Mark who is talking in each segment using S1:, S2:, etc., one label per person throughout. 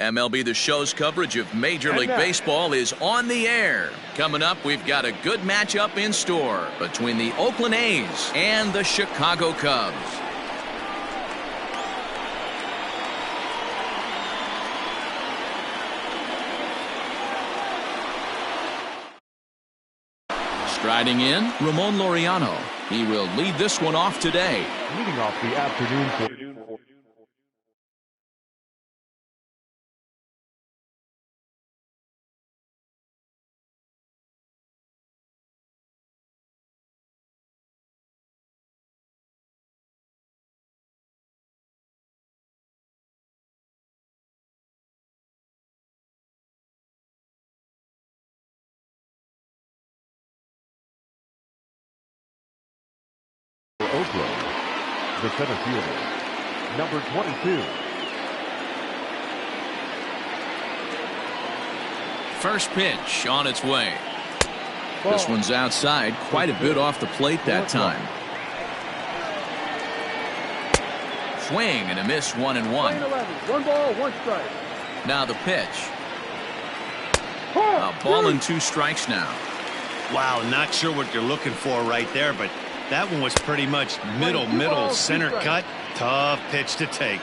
S1: MLB The Show's coverage of Major League Baseball is on the air. Coming up, we've got a good matchup in store between the Oakland A's and the Chicago Cubs. Striding in, Ramon Laureano. He will lead this one off today.
S2: Leading off the afternoon. Oakland, the center fielder, number 22.
S1: First pitch on its way. This one's outside, quite a bit off the plate that time. Swing and a miss, 1-1.
S3: 1 ball, 1 strike.
S1: Now the pitch. A ball and 2 strikes now.
S4: Wow, not sure what you're looking for right there, but that one was pretty much middle, center cut. Tough pitch to take.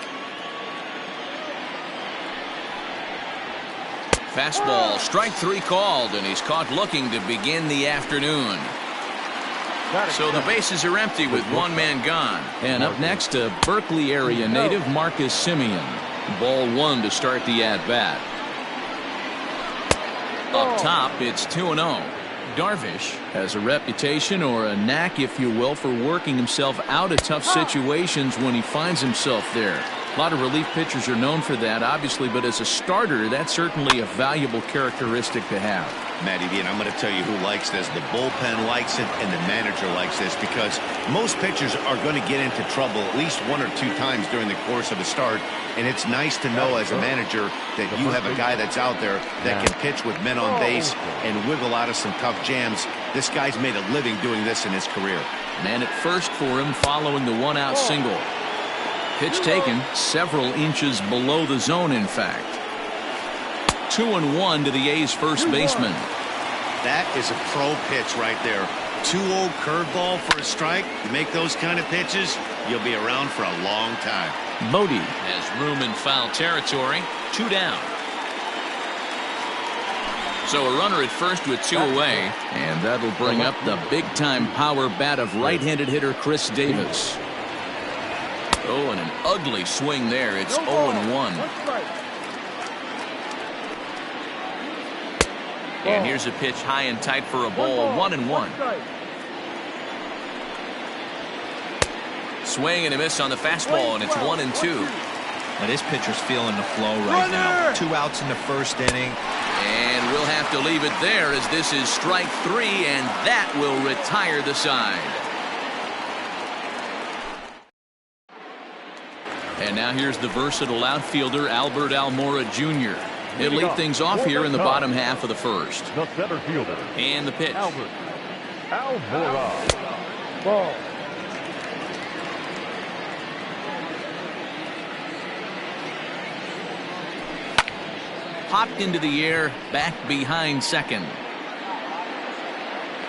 S1: Fastball, strike 3 called, and he's caught looking to begin the afternoon. So the bases are empty with 1 man gone. And up next, a Berkeley area native, Marcus Simeon. Ball 1 to start the at-bat. Up top, it's 2-0. Darvish has a reputation, or a knack if you will, for working himself out of tough situations when he finds himself there. A lot of relief pitchers are known for that, obviously, but as a starter, that's certainly a valuable characteristic to have.
S4: Matty V, and I'm going to tell you who likes this. The bullpen likes it, and the manager likes this, because most pitchers are going to get into trouble at least 1 or 2 times during the course of a start, and it's nice to know as a manager that you have a guy that's out there that can pitch with men on base and wiggle out of some tough jams. This guy's made a living doing this in his career.
S1: Man at first for him following the 1-out single. Pitch taken several inches below the zone, in fact. 2-1 to the A's first baseman.
S4: That is a pro pitch right there. 2-0 curveball for a strike. You make those kind of pitches, you'll be around for a long time.
S1: Bodie has room in foul territory. 2 down. So a runner at first with 2 away, and that'll bring up the big-time power bat of right-handed hitter Chris Davis. Oh, and an ugly swing there. It's 0-1. And here's a pitch high and tight for a ball. 1-1. Swing and a miss on the fastball, and it's 1-2.
S5: Now this pitcher's feeling the flow right now. 2 outs in the first inning.
S1: And we'll have to leave it there, as this is strike 3, and that will retire the side. And now here's the versatile outfielder Albert Almora Jr. He'll lead things off here in the bottom half of the first.
S2: The center fielder.
S1: And the pitch.
S2: Albert Almora. Ball.
S1: Popped into the air, back behind second.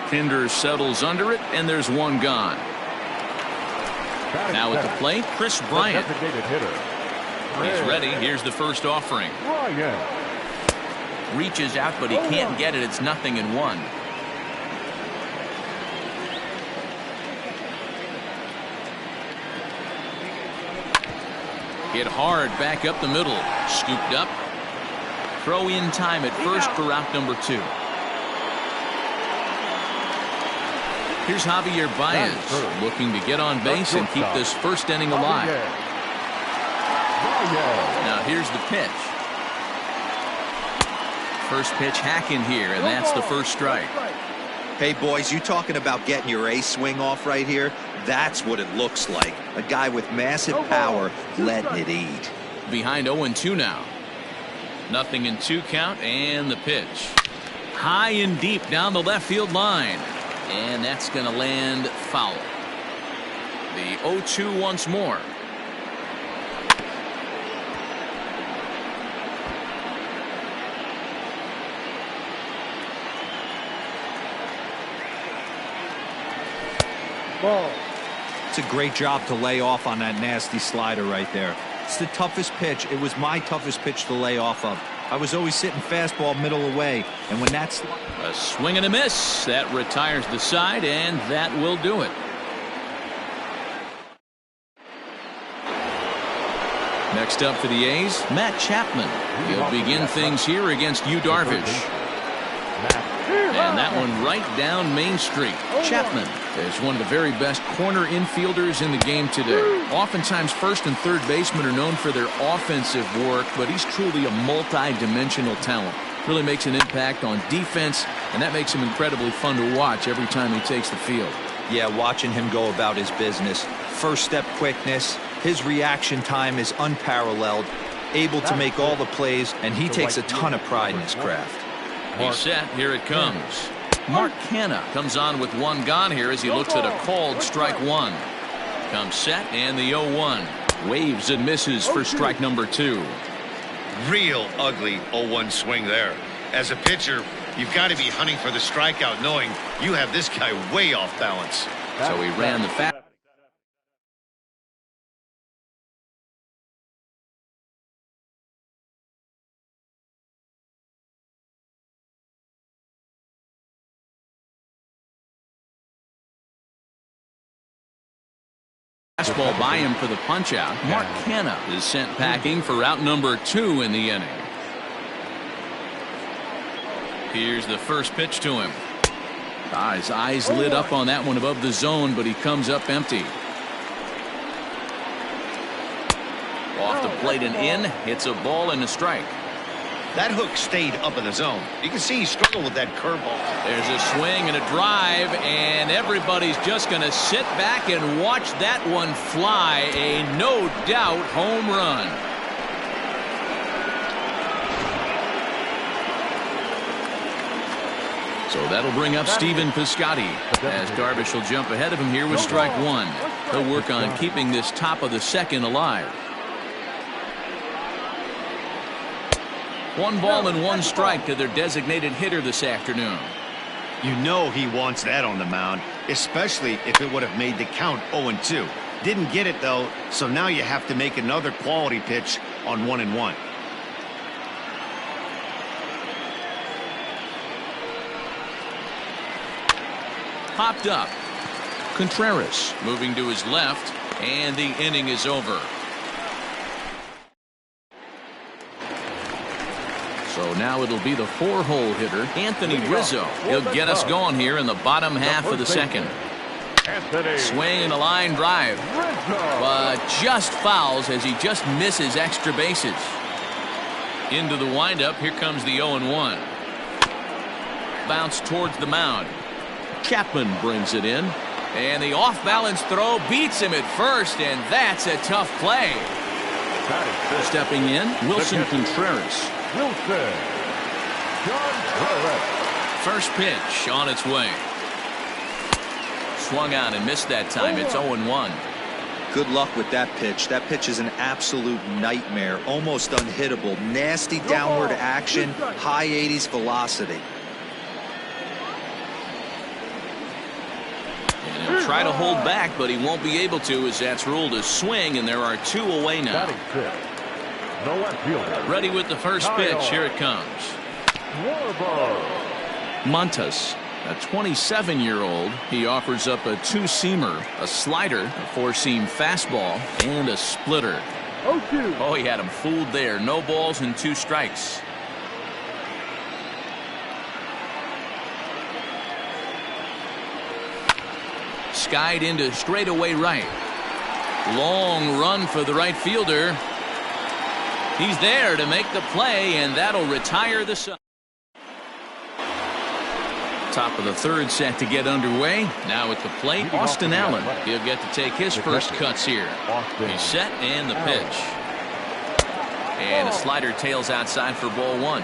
S1: Pinder settles under it, and there's 1 gone. Now at the plate, Chris Bryant. He's ready. Here's the first offering. Reaches out, but he can't get it. It's 0-1. Hit hard back up the middle. Scooped up. Throw in time at first for out number 2. Here's Javier Baez looking to get on base and keep this first inning alive. Now here's the pitch. First pitch hacking here, and that's the first strike.
S5: Hey boys, you talking about getting your ace swing off right here? That's what it looks like. A guy with massive power letting it eat.
S1: Behind 0-2 now. 0-2 count, and the pitch. High and deep down the left field line. And that's going to land foul. The 0-2 once more.
S3: Ball.
S5: It's a great job to lay off on that nasty slider right there. It's the toughest pitch. It was my toughest pitch to lay off of. I was always sitting fastball middle away, and when that's
S1: a swing and a miss, that retires the side, and that will do it. Next up for the A's, Matt Chapman. He'll begin things here against Yu Darvish. And that one right down Main Street. Chapman is one of the very best corner infielders in the game today. Oftentimes first and third basemen are known for their offensive work, but he's truly a multi-dimensional talent. Really makes an impact on defense, and that makes him incredibly fun to watch every time he takes the field.
S5: Yeah, watching him go about his business. First step quickness. His reaction time is unparalleled. Able to make all the plays, and he takes a ton of pride in his craft.
S1: He's set. Here it comes. Mark Canha comes on with one gone here as he looks at a called strike one. Comes set, and the 0-1. Waves and misses for strike number 2.
S4: Real ugly 0-1 swing there. As a pitcher, you've got to be hunting for the strikeout, knowing you have this guy way off balance.
S1: So he ran the fastball by him for the punch out. Mark Canha is sent packing for out number 2 in the inning. Here's the first pitch to him. His eyes lit up on that one above the zone, but he comes up empty. Off the plate and in. It's a ball and a strike.
S4: That hook stayed up in the zone. You can see he struggled with that curveball.
S1: There's a swing and a drive, and everybody's just going to sit back and watch that one fly. A no-doubt home run. So that'll bring up Stephen Piscotty, as Darvish will jump ahead of him here with strike 1. He'll work on keeping this top of the second alive. 1 ball and 1 strike to their designated hitter this afternoon.
S4: You know he wants that on the mound, especially if it would have made the count 0-2. Didn't get it, though, so now you have to make another quality pitch on 1-1.
S1: Popped up. Contreras moving to his left, and the inning is over. So now it'll be the 4-hole hitter, Anthony Rizzo. He'll get us going here in the bottom half of the second. Swing and a line drive, but just fouls as he just misses extra bases. Into the windup, here comes the 0-1. Bounce towards the mound. Chapman brings it in, and the off-balance throw beats him at first, and that's a tough play. Stepping in, Wilson Contreras. First pitch on its way. Swung on and missed that time. It's 0-1.
S5: Good luck with that pitch. That pitch is an absolute nightmare. Almost unhittable. Nasty downward action. High 80s velocity.
S1: And he'll try to hold back, but he won't be able to, as that's ruled a swing, and there are 2 away now. Ready with the first pitch. Here it comes. Montas, a 27-year-old. He offers up a 2-seamer, a slider, a 4-seam fastball, and a splitter.
S3: 0-2.
S1: Oh, he had him fooled there. No balls and 2 strikes. Skied into straightaway right. Long run for the right fielder. He's there to make the play, and that'll retire the side. Top of the third set to get underway. Now at the plate, Austin Allen. He'll get to take his first cuts here. He's set, and the pitch. And a slider tails outside for ball 1.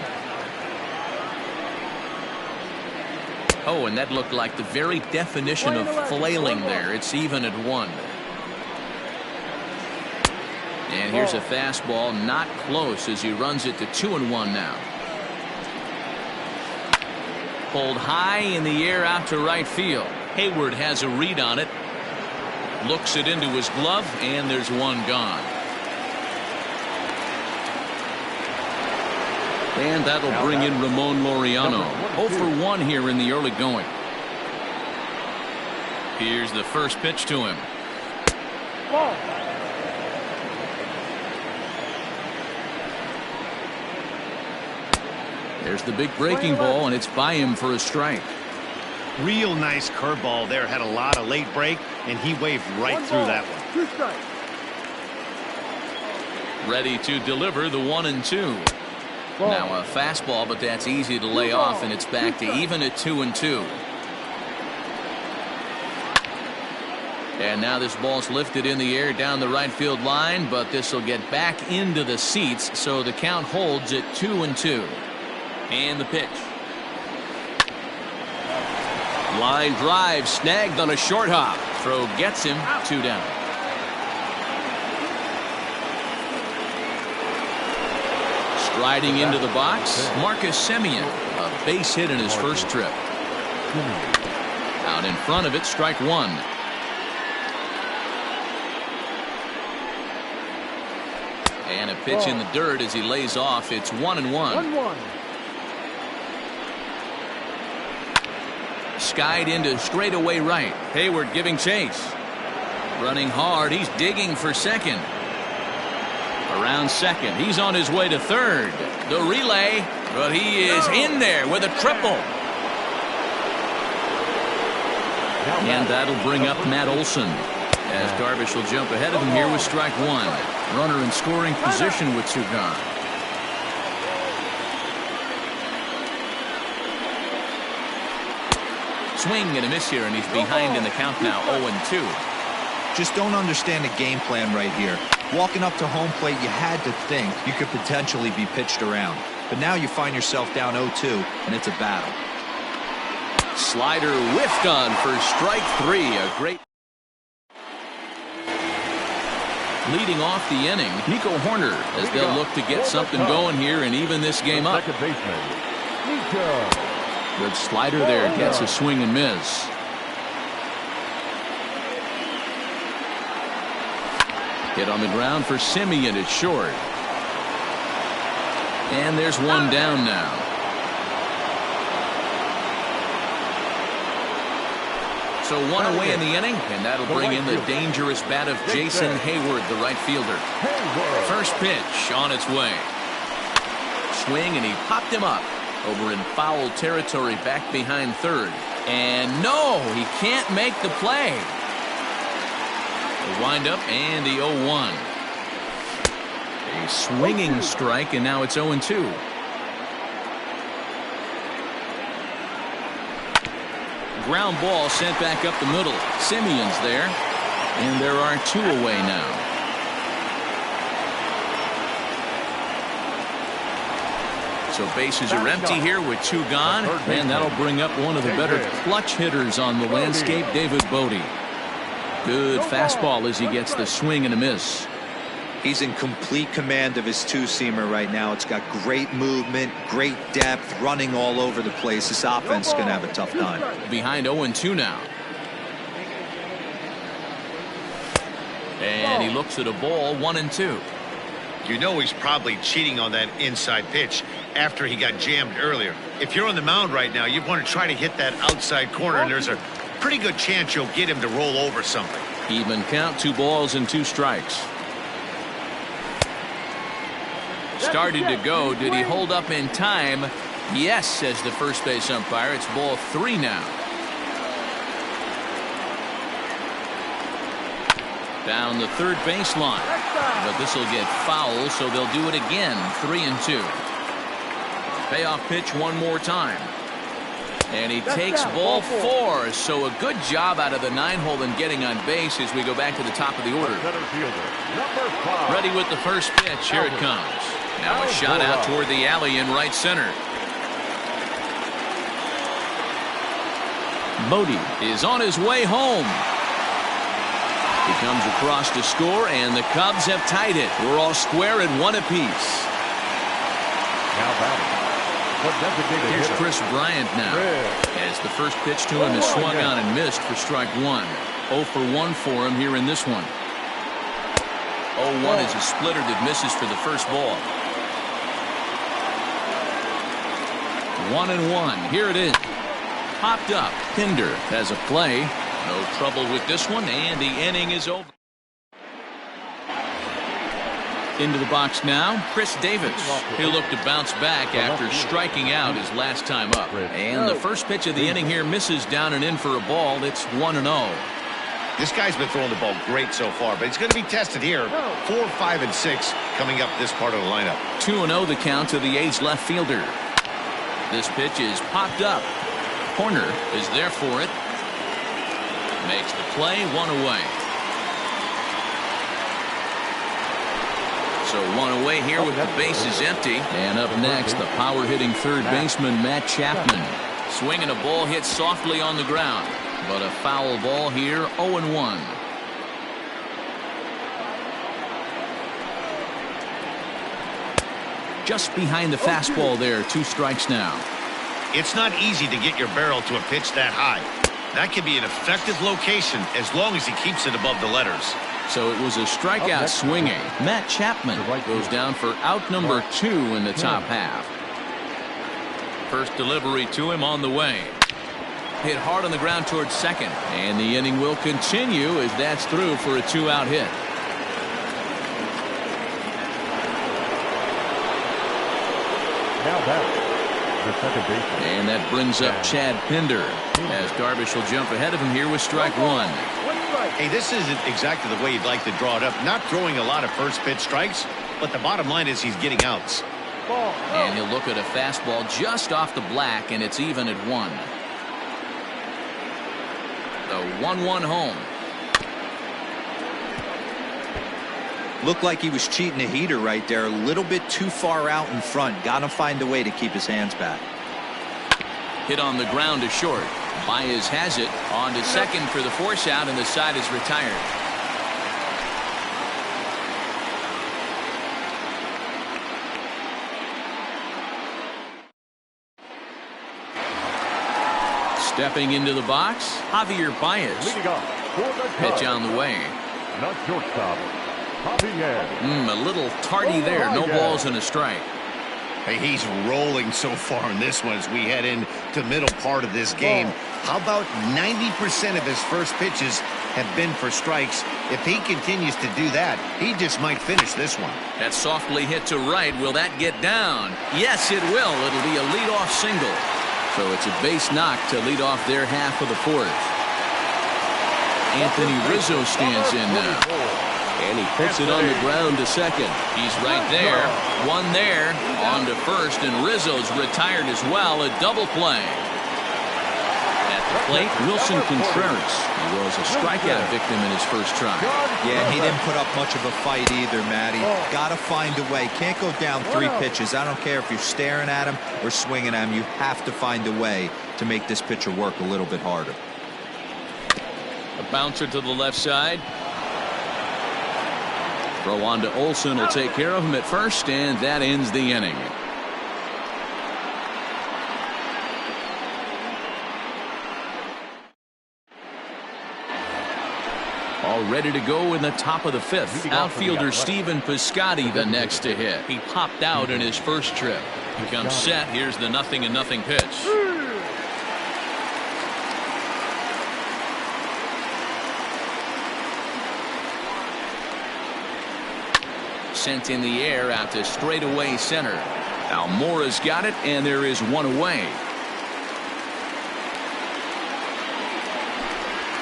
S1: Oh, and that looked like the very definition of flailing there. It's even at 1. And here's a fastball, not close, as he runs it to 2-1 now. Pulled high in the air out to right field. Hayward has a read on it. Looks it into his glove, and there's one gone. And that'll bring in Ramon Laureano. 0 for 1 here in the early going. Here's the first pitch to him.
S3: Ball.
S1: There's the big breaking ball, and it's by him for a strike.
S4: Real nice curveball there. Had a lot of late break, and he waved right through that one.
S3: 2 strikes.
S1: Ready to deliver the 1-2. Now a fastball, but that's easy to lay off, and it's back to even at 2-2. And now this ball's lifted in the air down the right field line, but this will get back into the seats, so the count holds at 2-2. And the pitch. Line drive snagged on a short hop. Throw gets him. 2 down. Striding into the box, Marcus Semien. A base hit in his first trip. Out in front of it, strike 1. And a pitch in the dirt as he lays off. It's 1-1.
S3: 1-1.
S1: Skied into straightaway right. Hayward giving chase. Running hard. He's digging for second. Around second. He's on his way to third. The relay. But he is in there with a triple. And that'll bring up Matt Olson. As Darvish will jump ahead of him here with strike 1. Runner in scoring position with 2 gone. Swing and a miss here, and he's behind in the count now, 0-2.
S5: Just don't understand the game plan right here. Walking up to home plate, you had to think you could potentially be pitched around. But now you find yourself down 0-2, and it's a battle.
S1: Slider whiffed on for strike 3. A great. Leading off the inning, Nico Horner, as they'll look to get something going here and even this game up.
S2: Second baseman, Nico.
S1: Good slider there, gets a swing and miss. Hit on the ground for Semien at short. And there's one down now. So one away in the inning, and that'll bring in the dangerous bat of Jason Hayward, the right fielder. First pitch on its way. Swing, and he popped him up over in foul territory back behind third. And no, he can't make the play. The windup and the 0-1. A swinging strike, and now it's 0-2. Ground ball sent back up the middle. Semien's there, and there are 2 away now. So bases are empty here with 2 gone, and that'll bring up one of the better clutch hitters on the landscape, David Bodie. Good fastball as he gets the swing and a miss.
S5: He's in complete command of his 2-seamer right now. It's got great movement, great depth, running all over the place. This offense is going to have a tough time.
S1: Behind 0-2 now. And he looks at a ball, 1-2.
S4: You know he's probably cheating on that inside pitch after he got jammed earlier. If you're on the mound right now, you want to try to hit that outside corner, and there's a pretty good chance you'll get him to roll over something.
S1: Even count, 2 balls and 2 strikes. Started to go. Did he hold up in time? Yes, says the first base umpire. It's ball 3 now. Down the third baseline. But this will get foul, so they'll do it again. 3-2. Payoff pitch one more time. And he takes ball 4. So a good job out of the 9-hole in getting on base as we go back to the top of the order. Ready with the first pitch. Here it comes. Now a shot out toward the alley in right center. Bodie is on his way home. He comes across to score, and the Cubs have tied it. We're all square at 1 apiece.
S2: Now batting.
S1: Here's Chris Bryant now. As the first pitch to him is swung on and missed for strike 1. 0 for 1 for him here in this one. 0-1 is a splitter that misses for the first ball. 1-1. Here it is. Popped up. Pinder has a play. No trouble with this one, and the inning is over. Into the box now, Chris Davis. He'll look to bounce back after striking out his last time up. And the first pitch of the inning here misses down and in for a ball. It's 1-0.
S4: This guy's been throwing the ball great so far, but he's going to be tested here. 4, 5, and 6 coming up this part of the lineup.
S1: 2-0 the count to the A's left fielder. This pitch is popped up. Corner is there for it. Makes the play, 1 away. So 1 away here with the bases empty. And up next, the power-hitting third baseman, Matt Chapman. Swinging a ball hit softly on the ground. But a foul ball here, 0-1. Just behind the fastball there, 2 strikes now.
S4: It's not easy to get your barrel to a pitch that high. That can be an effective location as long as he keeps it above the letters.
S1: So it was a strikeout swinging. Matt Chapman goes down for out number 2 in the top half. First delivery to him on the way. Hit hard on the ground towards second. And the inning will continue as that's through for a 2-out hit.
S2: Now back, the second baseman.
S1: And that brings up Chad Pinder as Darvish will jump ahead of him here with strike 1.
S4: Hey, this isn't exactly the way you'd like to draw it up. Not throwing a lot of first pitch strikes, but the bottom line is he's getting outs.
S1: And he'll look at a fastball just off the black, and it's even at 1. The 1-1 home.
S5: Looked like he was cheating a heater right there. A little bit too far out in front. Got to find a way to keep his hands back.
S1: Hit on the ground to short. Baez has it on to second for the force out, and the side is retired. Stepping into the box, Javier Baez.
S2: Leading off for the
S1: Pitch
S2: Cubs.
S1: on the way.
S2: Not shortstop, Javier.
S1: A little tardy there. No balls and a strike.
S4: Hey, he's rolling so far in this one as we head into middle part of this game. How about 90% of his first pitches have been for strikes? If he continues to do that, he just might finish this one.
S1: That softly hit to right. Will that get down? Yes, it will. It'll be a leadoff single. So it's a base knock to lead off their half of the fourth. Anthony Rizzo stands in now. And he puts it on the ground to second. He's right there. One there. On to first, and Rizzo's retired as well. A double play. At the plate, Wilson Contreras. He was a strikeout victim in his first try.
S5: Yeah, he didn't put up much of a fight either, Matty. Got to find a way. Can't go down 3 pitches. I don't care if you're staring at him or swinging at him. You have to find a way to make this pitcher work a little bit harder.
S1: A bouncer to the left side. Throw on to Olsen will take care of him at first, and that ends the inning. All ready to go in the top of the 5th. Outfielder Stephen Piscotty the next to hit. He popped out in his first trip. He comes set. Here's the 0-0 pitch. Sent in the air out to straightaway center. Almora's got it, and there is 1 away.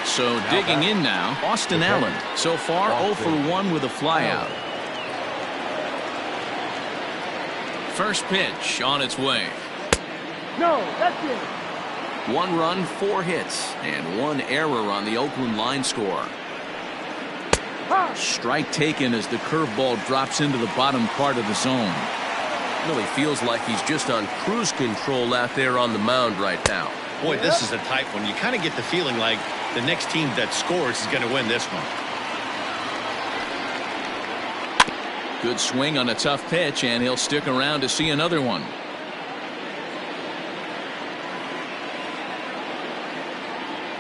S1: So digging in now, Austin Allen. So far 0 for 1 with a flyout. First pitch on its way.
S3: No, that's it.
S1: 1 run, 4 hits, and 1 error on the Oakland line score. Strike taken as the curveball drops into the bottom part of the zone.
S6: Really feels like he's just on cruise control out there on the mound right now.
S4: Boy, this is a tight one. You kind of get the feeling like the next team that scores is going to win this one.
S1: Good swing on a tough pitch, and he'll stick around to see another one.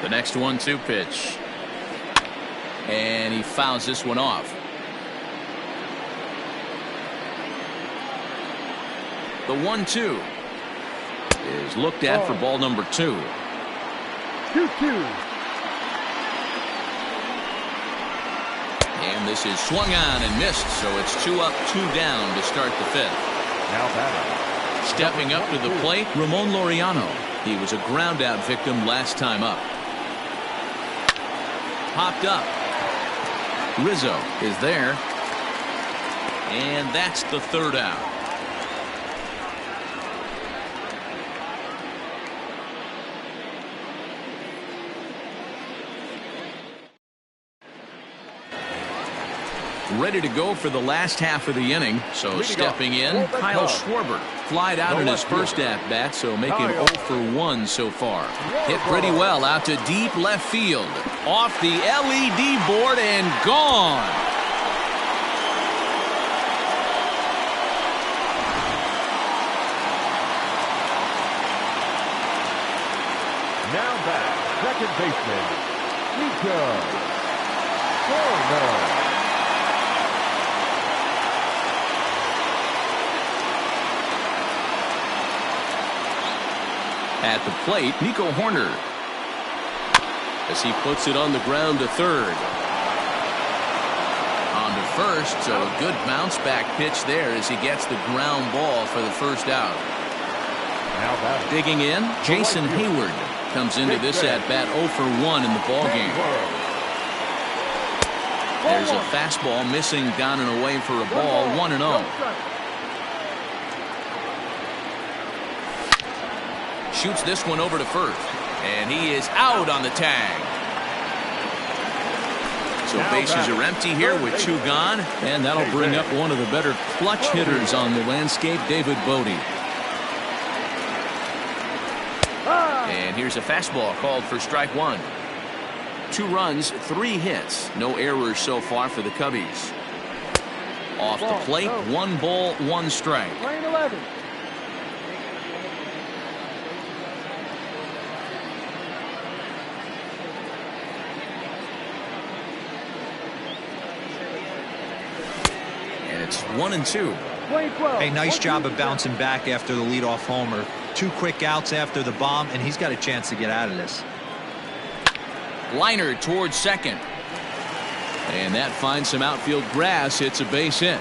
S1: The next 1-2 pitch. And he fouls this one off. The 1-2 is looked at for ball number 2.
S3: 2-2.
S1: And this is swung on and missed, so it's 2 up, 2 down to start the 5th.
S2: Now batting.
S1: Stepping up to the plate, Ramon Laureano. He was a ground out victim last time up. Popped up. Rizzo is there. And that's the 3rd out. Ready to go for the last half of the inning. So stepping in, Kyle Schwarber. Flied out in his first at-bat, so making 0 for 1 so far. Hit pretty well out to deep left field. Off the LED board and gone.
S2: Now back, second baseman, Nico Horner.
S1: At the plate, Nico Horner, as he puts it on the ground to 3rd. On to 1st, so a good bounce back pitch there as he gets the ground ball for the 1st out.
S2: Now batting.
S1: Digging in, Jason Hayward comes into this at bat 0 for 1 in the ball game. There's a fastball missing down and away for a ball, 1-0. Shoots this one over to 1st, and he is out on the tag. So bases are empty here with 2 gone, and that'll bring up one of the better clutch hitters on the landscape, David Bodie. And here's a fastball called for strike 1. 2 runs, 3 hits, no errors so far for the Cubbies. Off the plate, 1 ball, 1 strike.
S3: Lane 11.
S1: It's 1-2.
S5: Hey, nice job of bouncing back after the leadoff homer. 2 quick outs after the bomb, and he's got a chance to get out of this.
S1: Liner towards second. And that finds some outfield grass. It's a base hit.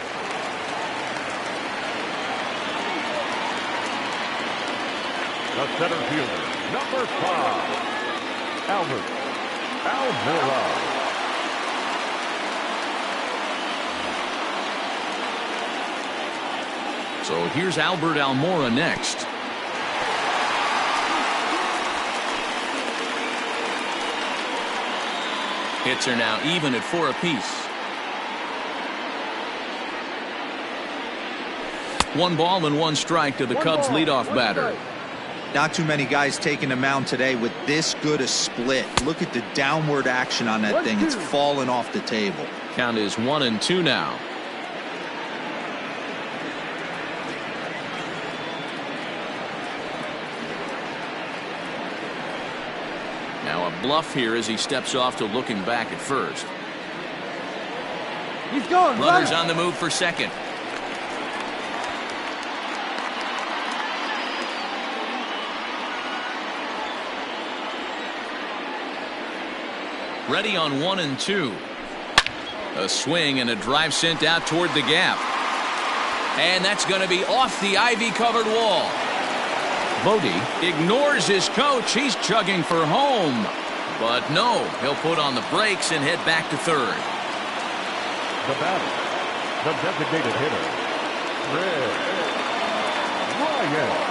S2: The center fielder, number 5, Albert Almora.
S1: So here's Albert Almora next. Hits are now even at 4 apiece. 1 ball and 1 strike to the Cubs leadoff batter.
S5: Not too many guys taking the mound today with this good a split. Look at the downward action on that thing. It's falling off the table.
S1: Count is 1-2 now. Now a bluff here as he steps off to looking back at 1st.
S3: He's going.
S1: Runners on the move for 2nd. Ready on 1-2. A swing and a drive sent out toward the gap. And that's going to be off the ivy-covered wall. Bodie ignores his coach. He's chugging for home. But no, he'll put on the brakes and head back to 3rd.
S2: The batter, the designated hitter, Red Ryan.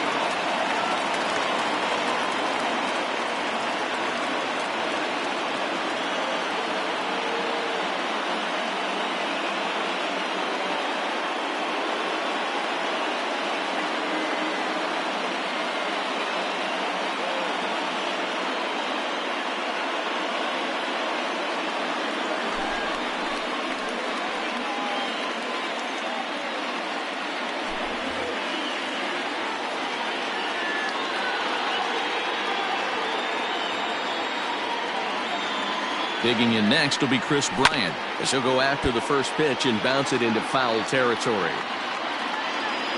S1: Digging in next will be Chris Bryant, as he'll go after the first pitch and bounce it into foul territory.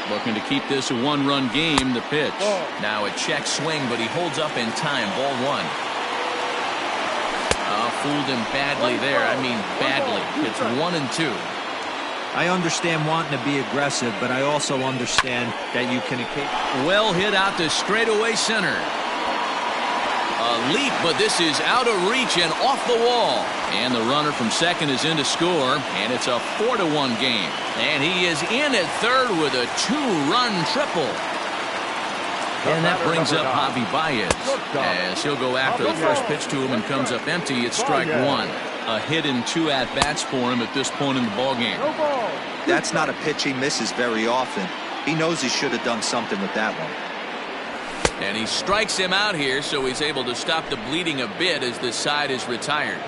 S1: Looking to keep this a one-run game. The pitch. Now a check swing, but he holds up in time. Ball one. Fooled him badly there. I mean badly. It's 1-2.
S5: I understand wanting to be aggressive, but I also understand that you can.
S1: Well hit out to straightaway center. A leap, but this is out of reach and off the wall. And the runner from second is in to score, and it's a 4-1 game. And he is in at third with a 2-run triple. And that brings up Javi Baez, as he'll go after the first pitch to him and comes up empty. It's strike one. A hit and 2 at-bats for him at this point in the ballgame.
S5: That's not a pitch he misses very often. He knows he should have done something with that one.
S1: And he strikes him out here, so he's able to stop the bleeding a bit as this side is retired.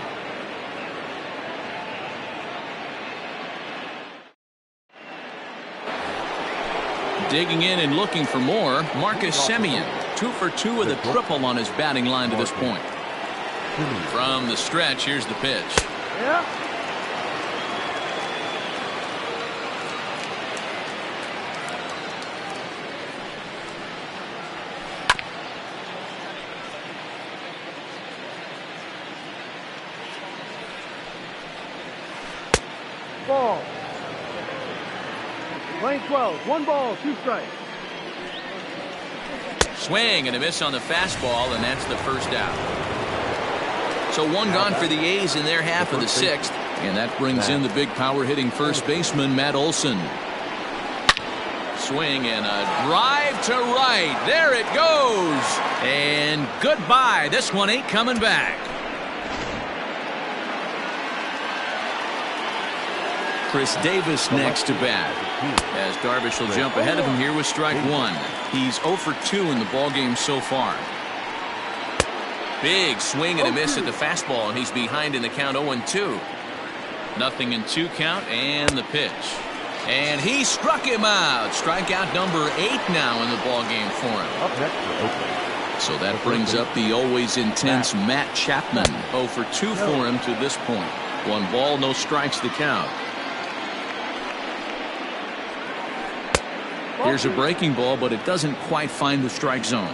S1: Digging in and looking for more, Marcus Semien, 2 for 2 with a triple on his batting line to this point. From the stretch, here's the pitch.
S3: Ball. Lane 12, 1 ball, 2 strikes.
S1: Swing and a miss on the fastball, and that's the first out. So 1 gone for the A's in their half of the 6th, and that brings in the big power-hitting first baseman, Matt Olson. Swing and a drive to right. There it goes. And goodbye. This one ain't coming back. Chris Davis next to bat, as Darvish will jump ahead of him here with strike one. He's 0 for 2 in the ballgame so far. Big swing and a miss at the fastball, and he's behind in the count 0-2. 0-2 count, and the pitch. And he struck him out. Strikeout number 8 now in the ballgame for him.
S2: Up next for Oakland.
S1: So that brings up the always intense Matt Chapman. 0 for 2 for him to this point. 1 ball, no strikes the count. Here's a breaking ball, but it doesn't quite find the strike zone.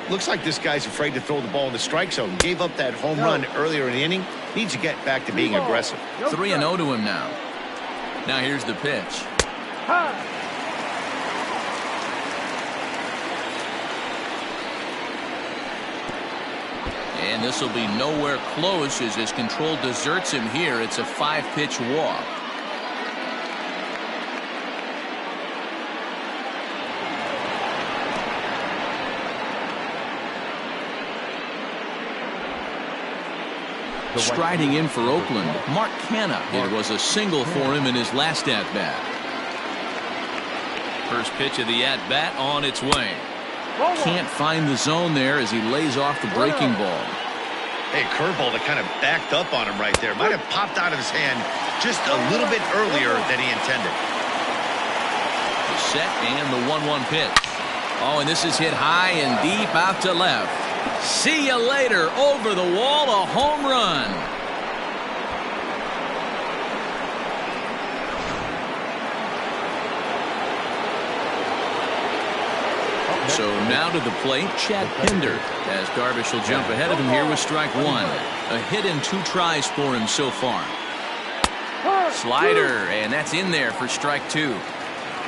S4: Looks like this guy's afraid to throw the ball in the strike zone. Gave up that home run earlier in the inning. Needs to get back to being aggressive.
S1: 3-0 to him now. Now here's the pitch. And this will be nowhere close as his control deserts him here. It's a 5-pitch walk. Striding in for Oakland, Mark Canha. It was a single for him in his last at-bat. First pitch of the at-bat on its way. Can't find the zone there as he lays off the breaking ball.
S4: Hey, curveball that kind of backed up on him right there. Might have popped out of his hand just a little bit earlier than he intended.
S1: The set and the 1-1 pitch. Oh, and this is hit high and deep out to left. See you later. Over the wall, a home run. So now to the plate, Chad Pinder, as Darvish will jump ahead of him here with strike one. A hit and 2 tries for him so far. Slider, and that's in there for strike 2.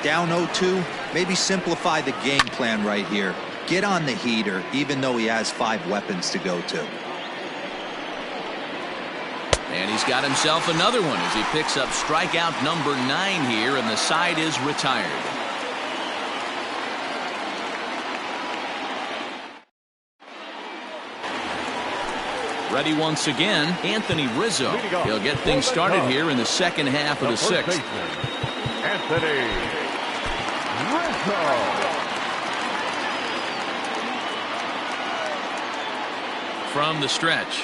S5: Down 0-2, maybe simplify the game plan right here. Get on the heater, even though he has 5 weapons to go to.
S1: And he's got himself another one as he picks up strikeout number 9 here, and the side is retired. Ready once again, Anthony Rizzo. He'll get things started here in the second half of the 6th.
S2: Anthony Rizzo.
S1: From the stretch.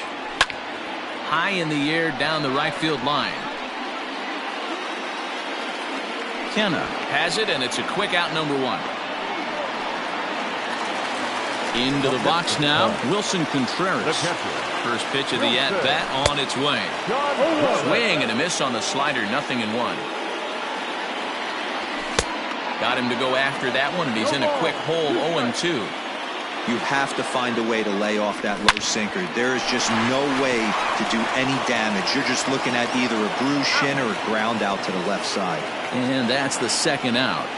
S1: High in the air down the right field line. Canha has it, and it's a quick out number 1. Into the box now, Wilson Contreras. First pitch of the at-bat on its way. Swing and a miss on the slider, 0-1. Got him to go after that one, and he's in a quick hole, 0-2.
S5: You have to find a way to lay off that low sinker. There is just no way to do any damage. You're just looking at either a bruised shin or a ground out to the left side.
S1: And that's the second out.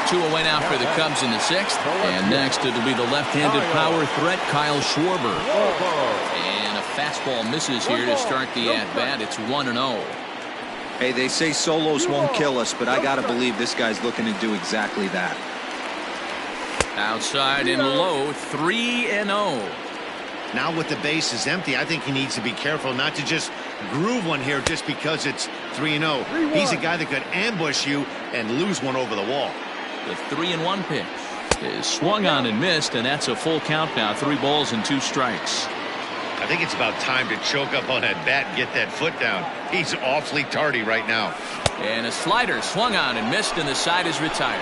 S1: 2 away now for the Cubs in the 6th. And next it'll be the left-handed power threat, Kyle Schwarber. And a fastball misses here to start the at-bat. It's 1-0.
S5: Hey, they say solos won't kill us, but I got to believe this guy's looking to do exactly that.
S1: Outside and low, 3-0.
S4: Now with the bases empty, I think he needs to be careful not to just groove one here just because it's 3-0. He's a guy that could ambush you and lose one over the wall.
S1: The 3-1 pitch is swung on and missed, and that's a full count now. 3 balls and 2 strikes.
S4: I think it's about time to choke up on that bat and get that foot down. He's awfully tardy right now.
S1: And a slider swung on and missed, and the side is retired.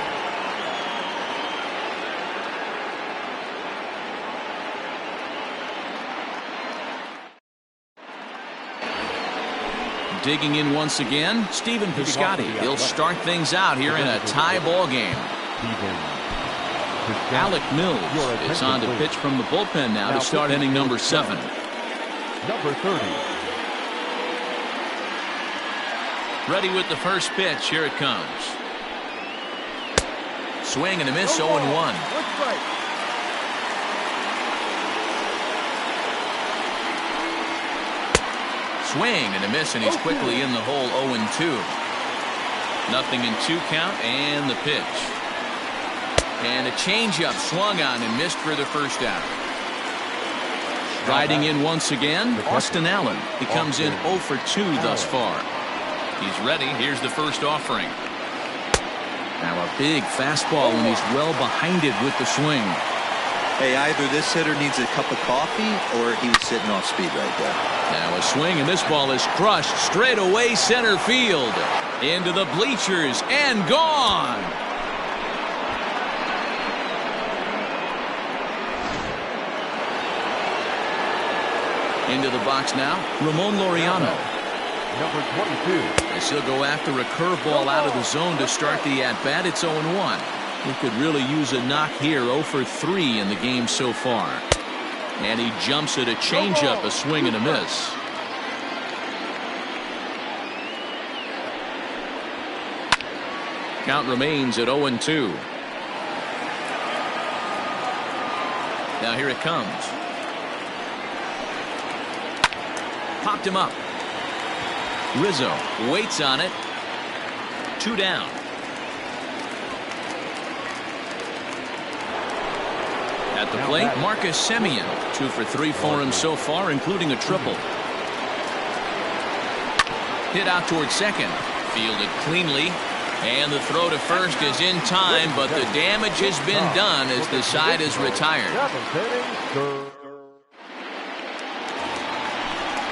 S1: Digging in once again, Stephen Piscotty. He'll start things out here in a tie ball game. Alec Mills is on to pitch from the bullpen now to start inning number 7.
S2: Number 30.
S1: Ready with the first pitch. Here it comes. Swing and a miss, 0-1. Swing and a miss, and he's quickly in the hole, 0-2. 0-2 count, and the pitch. And a changeup swung on and missed for the first out. Riding in once again, Austin Allen. He comes in 0 for 2 thus far. He's ready. Here's the first offering. Now a big fastball, and he's well behind it with the swing.
S5: Hey, either this hitter needs a cup of coffee or he was sitting off speed right there.
S1: Now a swing, and this ball is crushed straight away center field. Into the bleachers and gone. Into the box now, Ramon Laureano.
S2: Number 22.
S1: As he'll go after a curveball out of the zone to start the at-bat. It's 0-1. He could really use a knock here. 0 for 3 in the game so far. And he jumps at a changeup, a swing and a miss. Count remains at 0-2. Now here it comes. Popped him up. Rizzo waits on it. 2 down. At the plate, Marcus Semien. 2 for 3 for him so far, including a triple. Hit out towards second. Fielded cleanly. And the throw to first is in time, but the damage has been done as the side is retired.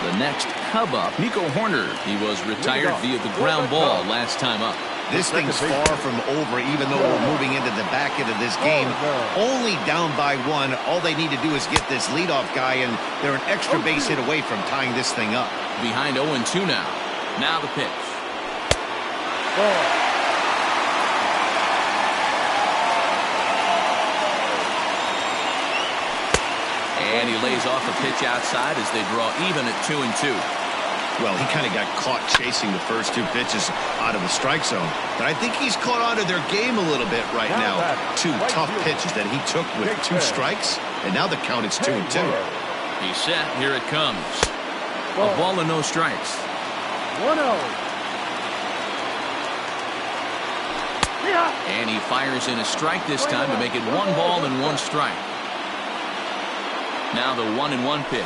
S1: The next Cub up, Nico Horner. He was retired via the ground ball last time up.
S4: This thing's far from over, even though we're moving into the back end of this game. Only down by 1. All they need to do is get this leadoff guy, and they're an extra base hit away from tying this thing up.
S1: Behind 0-2 now. Now the pitch. And he lays off a pitch outside as they draw even at 2-2.
S4: Well, he kind of got caught chasing the first 2 pitches out of the strike zone. But I think he's caught on to their game a little bit right now. 2 tough pitches that he took with 2 strikes, and now the count is 2-2.
S1: He's set. Here it comes. A ball and no strikes.
S3: 1-0.
S1: And he fires in a strike this time to make it 1 ball and 1 strike. Now the 1-1 pitch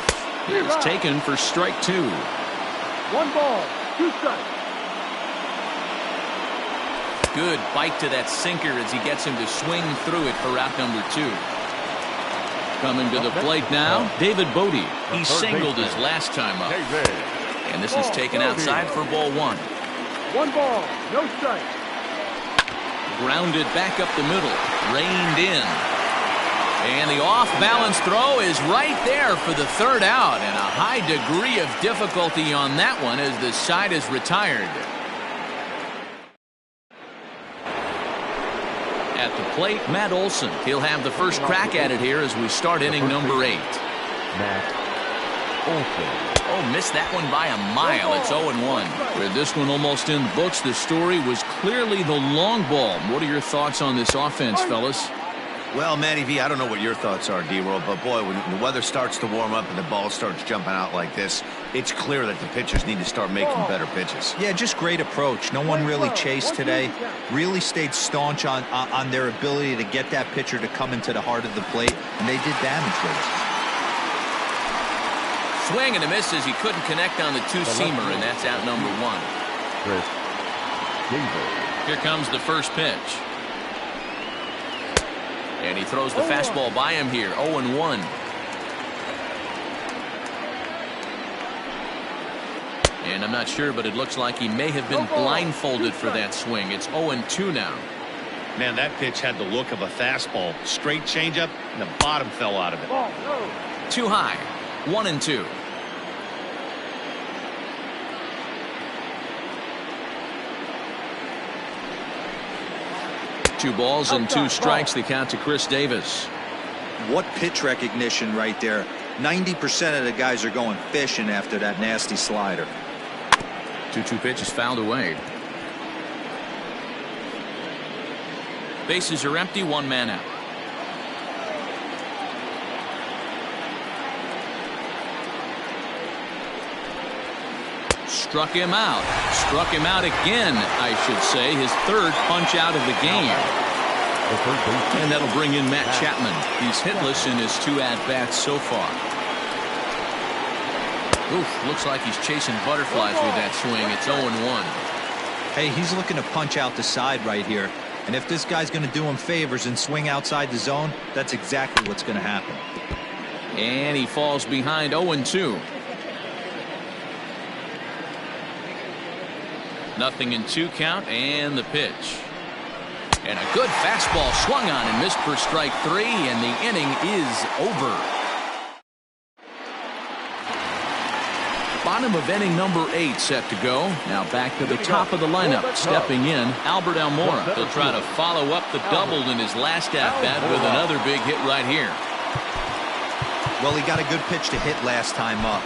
S1: is taken for strike 2.
S3: 1 ball, 2 strikes.
S1: Good bite to that sinker as he gets him to swing through it for out number 2. Coming to the plate now, David Bodie. He singled his last time up. And this is taken outside for ball 1.
S3: 1 ball, no strikes.
S1: Grounded back up the middle, reined in. And the off-balance throw is right there for the third out, and a high degree of difficulty on that one as the side is retired. At the plate, Matt Olson. He'll have the first crack at it here as we start inning number 8.
S2: Matt Olson.
S1: Oh, missed that one by a mile. It's 0-1. With this one almost in the books, the story was clearly the long ball. What are your thoughts on this offense, fellas?
S4: Well, Matty V, I don't know what your thoughts are, D-Roll, but boy, when the weather starts to warm up and the ball starts jumping out like this, it's clear that the pitchers need to start making better pitches.
S5: Yeah, just great approach. No one really chased today. Really stayed staunch on their ability to get that pitcher to come into the heart of the plate, and they did damage with it.
S1: Swing and a miss as he couldn't connect on the two-seamer, and that's out number 1.
S2: Chris Davis.
S1: Here comes the first pitch. And he throws the fastball by him here. 0-1. And I'm not sure, but it looks like he may have been blindfolded for that swing. It's 0-2 now.
S4: Man, that pitch had the look of a fastball. Straight changeup, and the bottom fell out of it.
S1: Too high. 1-2. Two balls and 2 strikes. The count to Chris Davis.
S5: What pitch recognition right there. 90% of the guys are going fishing after that nasty slider.
S1: 2-2 pitch is fouled away. Bases are empty. 1 man out. Struck him out. Struck him out again, I should say. His third punch out of the game. And that'll bring in Matt Chapman. He's hitless in his 2 at-bats so far. Oof, looks like he's chasing butterflies with that swing. It's 0-1.
S5: Hey, he's looking to punch out the side right here. And if this guy's going to do him favors and swing outside the zone, that's exactly what's going to happen.
S1: And he falls behind. 0-2. Nothing in 2 count, and the pitch. And a good fastball swung on and missed for strike 3, and the inning is over. Bottom of inning number 8 set to go. Now back to the top of the lineup. Stepping in, Albert Almora. He'll try to follow up the double in his last at-bat with another big hit right here.
S5: Well, he got a good pitch to hit last time up.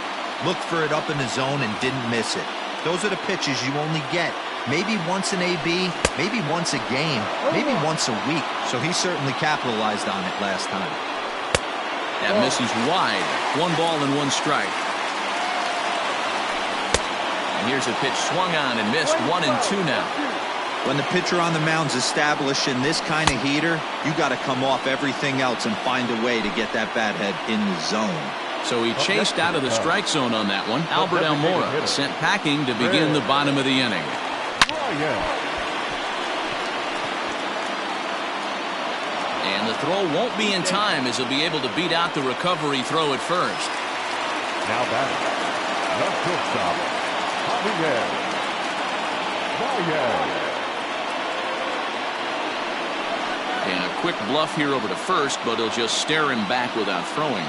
S5: Looked for it up in the zone and didn't miss it. Those are the pitches you only get maybe once in AB, maybe once a game, maybe once a week. So he certainly capitalized on it last time.
S1: That misses wide. 1 ball and 1 strike. And here's a pitch swung on and missed. 1-2 now.
S5: When the pitcher on the mound's established in this kind of heater, you got to come off everything else and find a way to get that bat head in the zone.
S1: So he chased out of the strike zone on that one. Albert Almora sent packing to begin the bottom of the inning. And the throw won't be in time as he'll be able to beat out the recovery throw at first.
S2: Now batting. Left shortstop.
S1: And a quick bluff here over to first, but he'll just stare him back without throwing.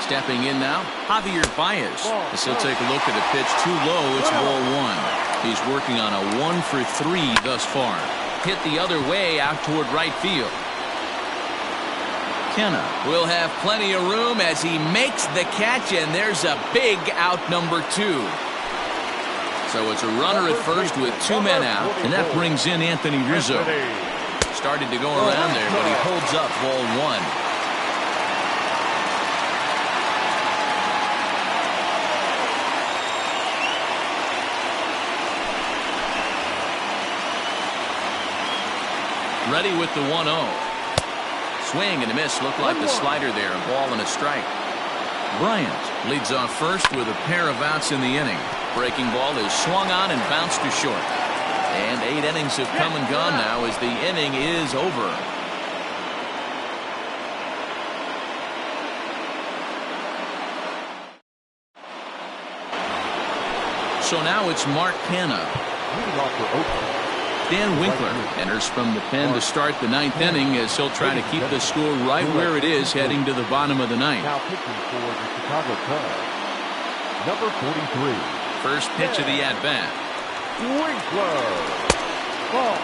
S1: Stepping in now, Javier Baez. As he'll take a look at a pitch too low, it's ball 1. He's working on a 1 for 3 thus far. Hit the other way out toward right field. Kenna will have plenty of room as he makes the catch, and there's a big out number 2. So it's a runner at first with 2 men out, and that brings in Anthony Rizzo. Started to go around there, but he holds up ball 1. Ready with the 1-0. Swing and a miss. Looked like the slider there. A ball and a strike. Bryant leads off first with a pair of outs in the inning. Breaking ball is swung on and bounced to short. And 8 innings have come and gone now as the inning is over. So now it's Mark Canha.
S2: Leading off for Oakland.
S1: Dan Winkler enters from the pen to start the ninth inning as he'll try to keep the score right where it is heading to the bottom of the ninth.
S2: Now pitching for the Chicago Cubs, number 43.
S1: First pitch of the at-bat.
S2: Winkler.
S3: Ball.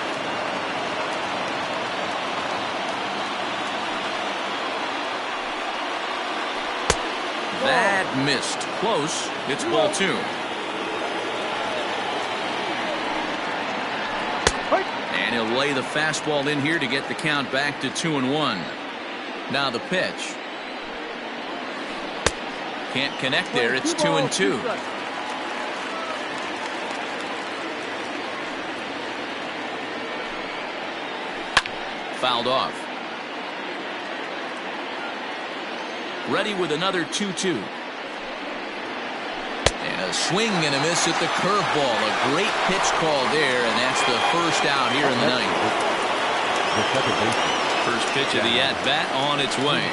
S1: That missed. Close. It's ball 2. And he'll lay the fastball in here to get the count back to 2-1. Now the pitch. Can't connect there. It's 2-2. Fouled off. Ready with another 2-2. And a swing and a miss at the curveball. A great pitch call there, and that's the first out here in the ninth. First pitch of the at-bat on its way.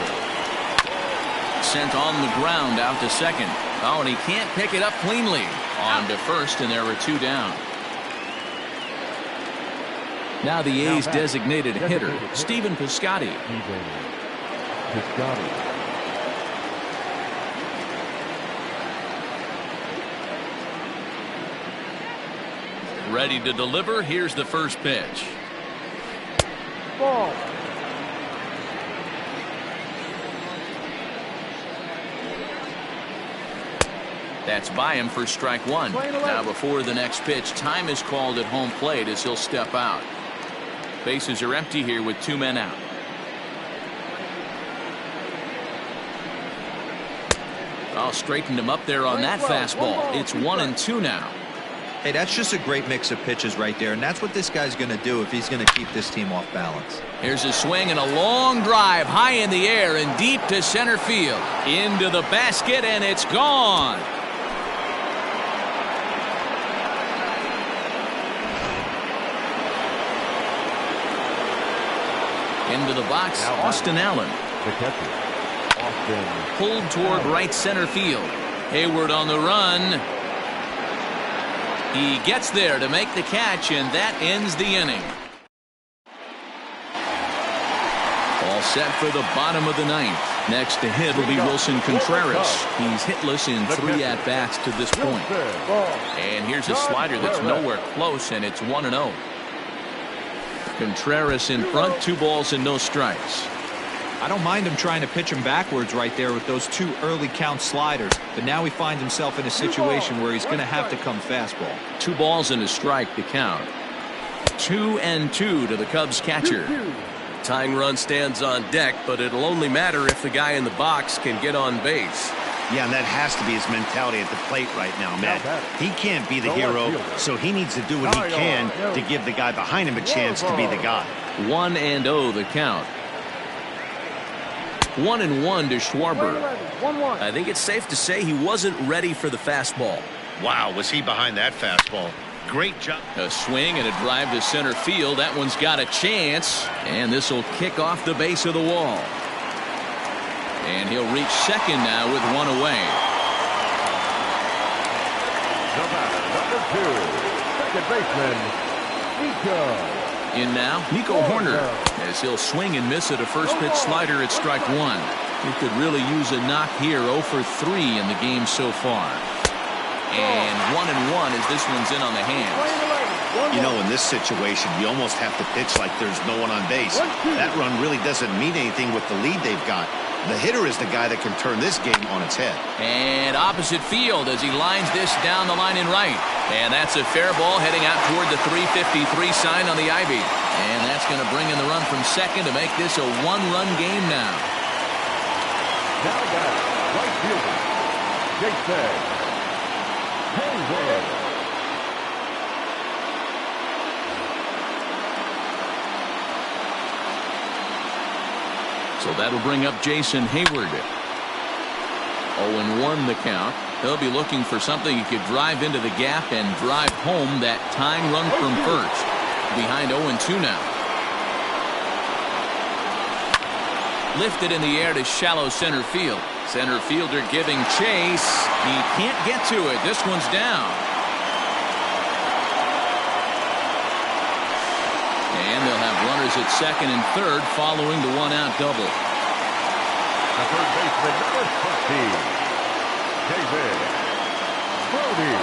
S1: Sent on the ground out to second. Oh, and he can't pick it up cleanly. On to first, and there were 2 down. Now the A's designated hitter, Stephen Piscotty. Ready to deliver. Here's the first pitch.
S3: Ball.
S1: That's by him for strike 1. Now before the next pitch, time is called at home plate as he'll step out. Bases are empty here with 2 men out. Oh, straightened him up there on that fastball. It's 1-2 now.
S5: Hey, that's just a great mix of pitches right there, and that's what this guy's going to do if he's going to keep this team off balance.
S1: Here's a swing and a long drive high in the air and deep to center field. Into the basket, and it's gone. Into the box, Austin Allen.
S2: The catcher, Austin.
S1: Pulled toward right center field. Hayward on the run. He gets there to make the catch, and that ends the inning. All set for the bottom of the ninth. Next to hit will be Wilson Contreras. He's hitless in 3 at-bats to this point. And here's a slider that's nowhere close, and it's 1-0. Contreras in front, 2 balls and no strikes.
S5: I don't mind him trying to pitch him backwards right there with those 2 early count sliders, but now he finds himself in a situation where he's going to have to come fastball.
S1: 2 balls and a strike to count. 2-2 to the Cubs catcher.
S6: Tying run stands on deck, but it'll only matter if the guy in the box can get on base.
S4: Yeah, and that has to be his mentality at the plate right now, Matt. He can't be the hero, so he needs to do what he can to give the guy behind him a chance to be the guy.
S1: 1-0 the count. 1-1 to Schwarber.
S6: I think it's safe to say he wasn't ready for the fastball.
S4: Wow, was he behind that fastball? Great job.
S1: A swing and a drive to center field. That one's got a chance, and this will kick off the base of the wall. And he'll reach second now with 1 away.
S2: Number 2, second baseman, Nico.
S1: In now, Nico Horner, as he'll swing and miss at a first pitch slider at strike 1. He could really use a knock here. 0 for 3 in the game so far. And 1-1 as this one's in on the hands.
S4: You know, in this situation, you almost have to pitch like there's no one on base. That run really doesn't mean anything with the lead they've got. The hitter is the guy that can turn this game on its head.
S1: And opposite field as he lines this down the line in right. And that's a fair ball heading out toward the 353 sign on the Ivy. And that's going to bring in the run from second to make this a 1-run game now.
S2: Now got right fielder, Jason Hayward.
S1: So that'll bring up Jason Hayward. 0-1 the count. He'll be looking for something he could drive into the gap and drive home that tying run from first. Behind 0-2 now. Lifted in the air to shallow center field. Center fielder giving chase. He can't get to it. This one's down. at second and third following the one-out double.
S2: The third baseman, number 20, David Brody.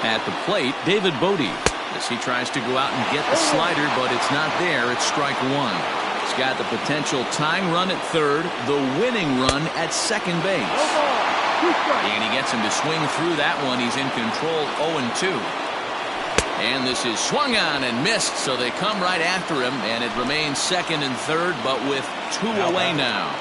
S1: At the plate, David Bodie, as he tries to go out and get the slider, but it's not there. It's strike one. He's got the potential tying run at third, the winning run at second base. And he gets him to swing through that one. He's in control, 0-2. And this is swung on and missed, so they come right after him, and it remains second and third, but with two away now.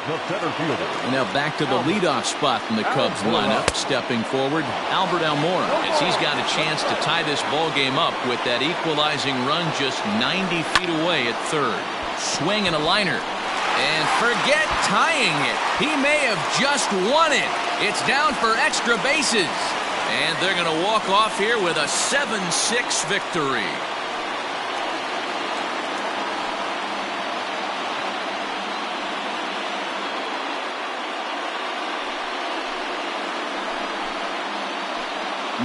S2: The center fielder.
S1: And now back to the leadoff spot in the Cubs lineup. Stepping forward, Albert Almora, as he's got a chance to tie this ball game up with that equalizing run just 90 feet away at third. Swing and a liner. And forget tying it. He may have just won it. It's down for extra bases. And they're going to walk off here with a 7-6 victory.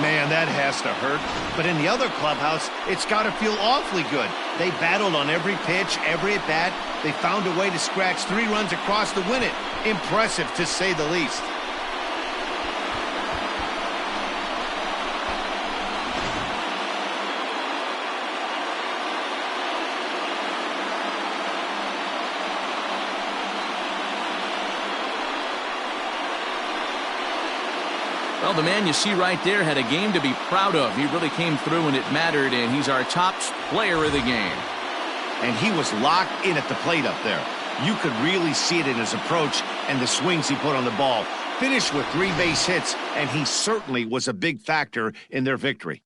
S4: Man, that has to hurt. But in the other clubhouse, it's got to feel awfully good. They battled on every pitch, every at-bat. They found a way to scratch 3 runs across to win it. Impressive, to say the least.
S1: Well, the man you see right there had a game to be proud of. He really came through and it mattered, and he's our top player of the game.
S4: And he was locked in at the plate up there. You could really see it in his approach and the swings he put on the ball. Finished with 3 base hits, and he certainly was a big factor in their victory.